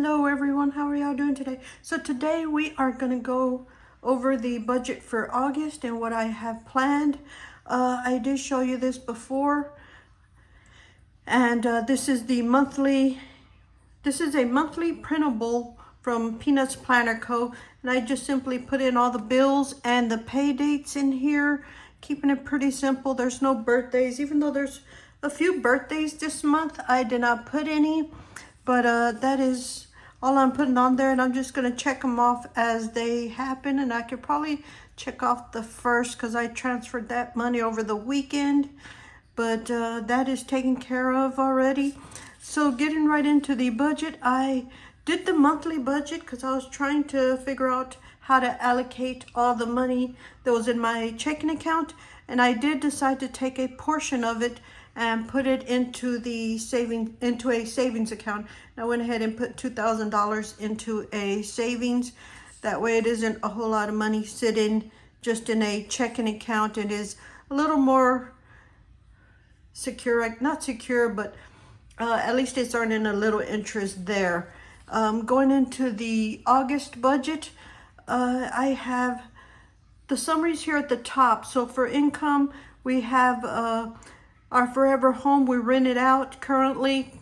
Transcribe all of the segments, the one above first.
Hello everyone, how are y'all doing today? So today we are going to go over the budget for August and what I have planned. I did show you this before, and this is a monthly printable from Peanuts Planner Co. And I just simply put in all the bills and the pay dates in here, keeping it pretty simple. There's no birthdays, even though there's a few birthdays this month. I did not put any, but that is all I'm putting on there, and I'm just going to check them off as they happen. And I could probably check off the first because I transferred that money over the weekend, but that is taken care of already. So getting right into the budget, I did the monthly budget because I was trying to figure out how to allocate all the money that was in my checking account, and I did decide to take a portion of it and put it into a savings account. And I went ahead and put $2,000 into a savings. That way it isn't a whole lot of money sitting just in a checking account. It is a little more secure, not secure, but at least it's earning a little interest there. Going into the August budget, I have the summaries here at the top. So for income, we have our forever home. We rent it out currently,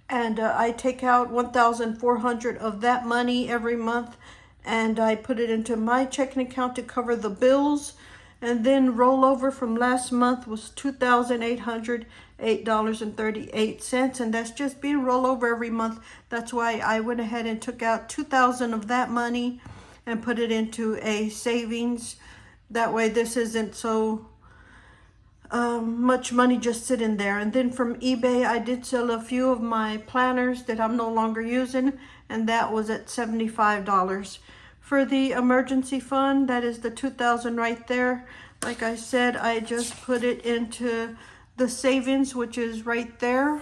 and I take out $1,400 of that money every month, and I put it into my checking account to cover the bills. And then rollover from last month was $2,808.38, and that's just being rollover every month. That's why I went ahead and took out $2,000 of that money and put it into a savings. That way this isn't so much money just sitting there. And then from eBay, I did sell a few of my planners that I'm no longer using, and that was at $75. For the emergency fund, that is the $2,000 right there. Like I said, I just put it into the savings, which is right there,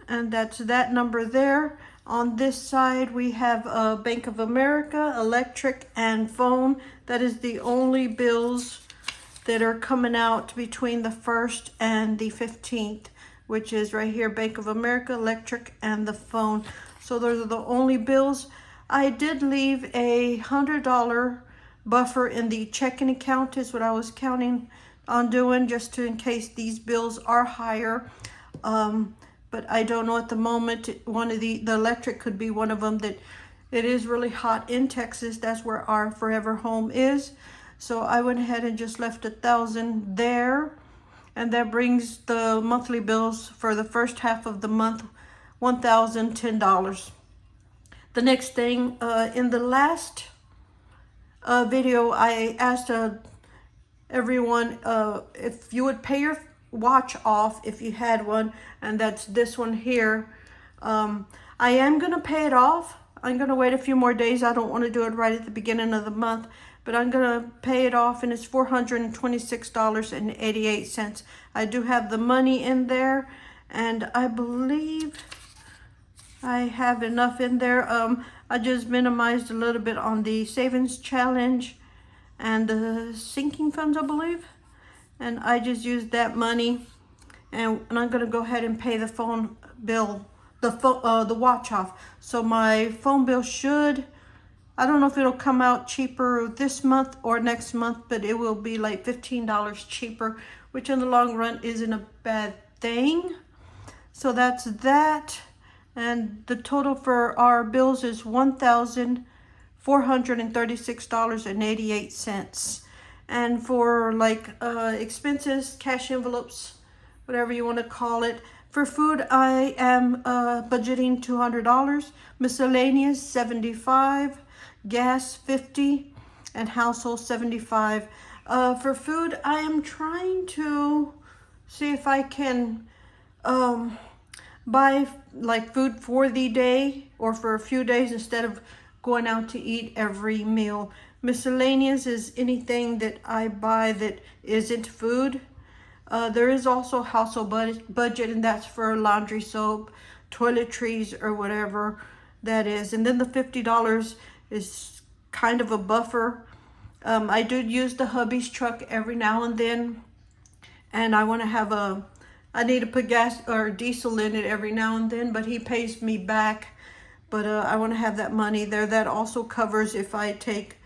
and that's that number there. On this side, we have Bank of America, electric, and phone. That is the only bills that are coming out between the 1st and the 15th, which is right here, Bank of America, electric, and the phone. So those are the only bills. I did leave a $100 buffer in the checking account, is what I was counting on doing, just in case these bills are higher. But I don't know at the moment. One of the electric could be one of them. That it is really hot in Texas. That's where our forever home is. So I went ahead and just left $1,000 there, and that brings the monthly bills for the first half of the month $1,010. The next thing, in the last video, I asked everyone if you would pay your watch off if you had one, and that's this one here. I am gonna pay it off. I'm gonna wait a few more days. I don't want to do it right at the beginning of the month, but I'm gonna pay it off, and it's $426.88. I do have the money in there, and I believe I have enough in there. I just minimized a little bit on the savings challenge and the sinking funds, I believe, and I just used that money, and I'm gonna go ahead and pay the phone bill, the watch off. So my phone bill should, I don't know if it'll come out cheaper this month or next month, but it will be like $15 cheaper, which in the long run isn't a bad thing. So that's that. And the total for our bills is $1,436.88. And for like expenses, cash envelopes, whatever you want to call it. For food, I am budgeting $200, miscellaneous $75, gas $50, and household $75. For food, I am trying to see if I can buy like food for the day or for a few days instead of going out to eat every meal. Miscellaneous is anything that I buy that isn't food. There is also household budget, and that's for laundry soap, toiletries, or whatever that is. And then the $50 is kind of a buffer. I do use the hubby's truck every now and then, and I want to have I need to put gas or diesel in it every now and then, but he pays me back but I want to have that money there. That also covers if I take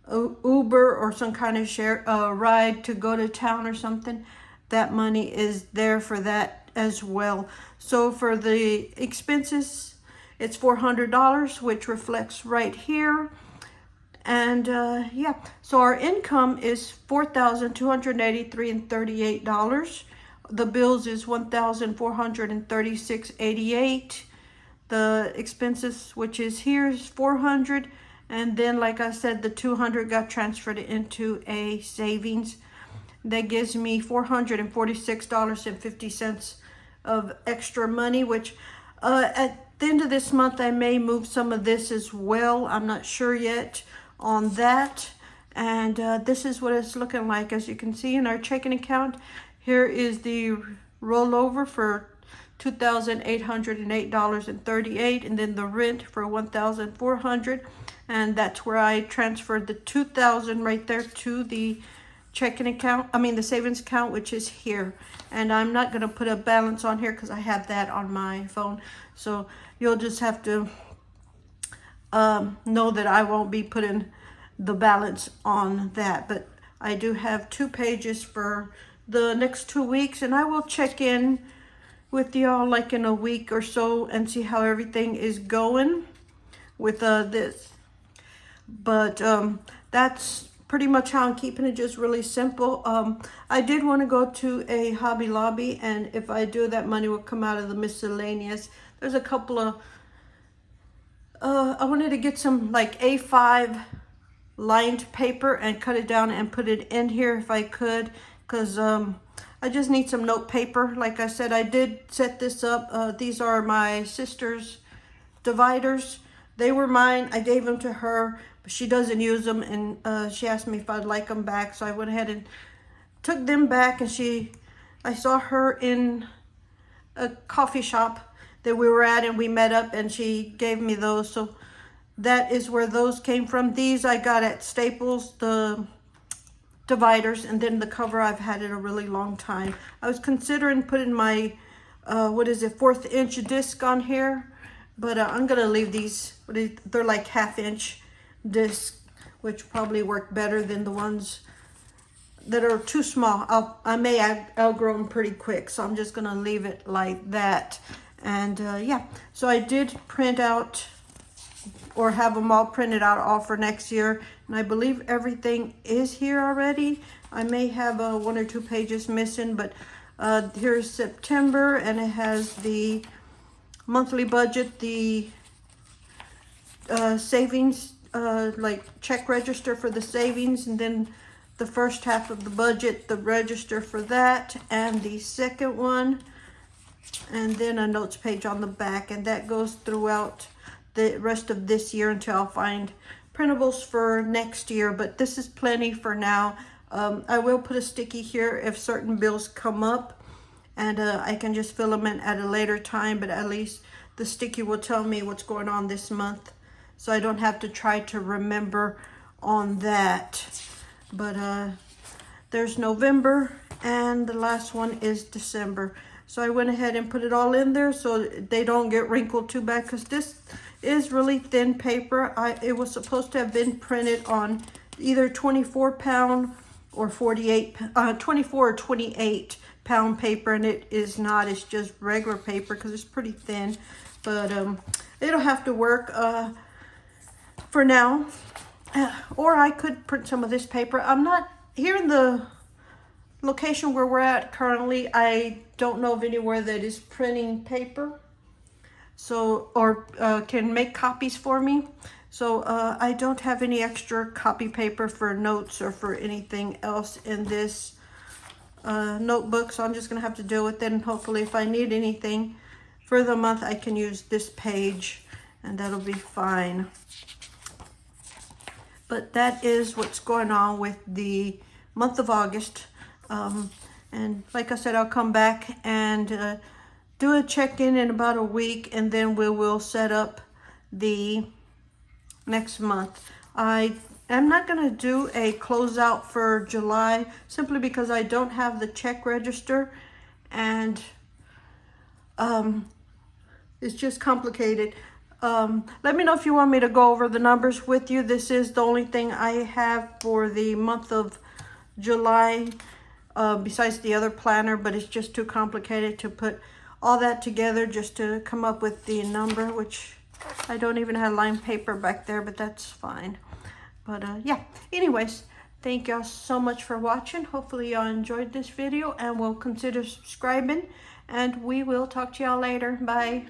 Uber or some kind of share ride to go to town or something. That money is there for that as well. So for the expenses, it's $400, which reflects right here. And yeah, so our income is $4,283.38. The bills is $1,436.88. The expenses, which is here, is $400. And then, like I said, the $200 got transferred into a savings. That gives me $446.50 of extra money, which at the end of this month, I may move some of this as well. I'm not sure yet on that. And this is what it's looking like. As you can see in our checking account, here is the rollover for $2,808.38, and then the rent for $1,400, and that's where I transferred the $2,000 right there to the checking account, the savings account, which is here. And I'm not going to put a balance on here because I have that on my phone, so you'll just have to know that I won't be putting the balance on that. But I do have 2 pages for the next 2 weeks, and I will check in with y'all like in a week or so and see how everything is going with this. But that's pretty much how I'm keeping it, just really simple. I did want to go to a Hobby Lobby, and if I do, that money will come out of the miscellaneous. There's a couple of I wanted to get some like A5 lined paper and cut it down and put it in here if I could, because I just need some note paper. Like I said, I did set this up. These are my sister's dividers. They were mine. I gave them to her, but she doesn't use them, and she asked me if I'd like them back. So I went ahead and took them back, and I saw her in a coffee shop that we were at, and we met up, and she gave me those. So that is where those came from. These I got at Staples, the dividers, and then the cover I've had it a really long time. I was considering putting my 1/4 inch disc on here, but I'm gonna leave these. They're like 1/2 inch discs, which probably work better than the ones that are too small. I may outgrow them pretty quick, so I'm just gonna leave it like that. And yeah, so I did print out, or have them all printed out all for next year, and I believe everything is here already. I may have 1 or 2 pages missing, but here's September, and it has the monthly budget, the savings, like check register for the savings, and then the first half of the budget, the register for that, and the second one, and then a notes page on the back, and that goes throughout the rest of this year until I'll find printables for next year. But this is plenty for now. I will put a sticky here if certain bills come up, and I can just fill them in at a later time, but at least the sticky will tell me what's going on this month, so I don't have to try to remember on that. But there's November, and the last one is December. So I went ahead and put it all in there so they don't get wrinkled too bad, because this is really thin paper. It was supposed to have been printed on either 24-pound or 24 or 28-pound paper, and it is not. It's just regular paper because it's pretty thin. But it'll have to work for now. Or I could print some of this paper. I'm not here in the location where we're at currently. I don't know of anywhere that is printing paper, so or can make copies for me. So I don't have any extra copy paper for notes or for anything else in this notebook, so I'm just gonna have to deal with it, and hopefully if I need anything for the month, I can use this page, and that'll be fine. But that is what's going on with the month of August. And like I said, I'll come back and do a check-in in about a week, and then we will set up the next month. I am not going to do a closeout for July simply because I don't have the check register, and it's just complicated. Let me know if you want me to go over the numbers with you. This is the only thing I have for the month of July, besides the other planner, but it's just too complicated to put all that together just to come up with the number, which I don't even have lined paper back there, but that's fine. But yeah, anyways, thank y'all so much for watching. Hopefully y'all enjoyed this video and will consider subscribing, and we will talk to y'all later. Bye.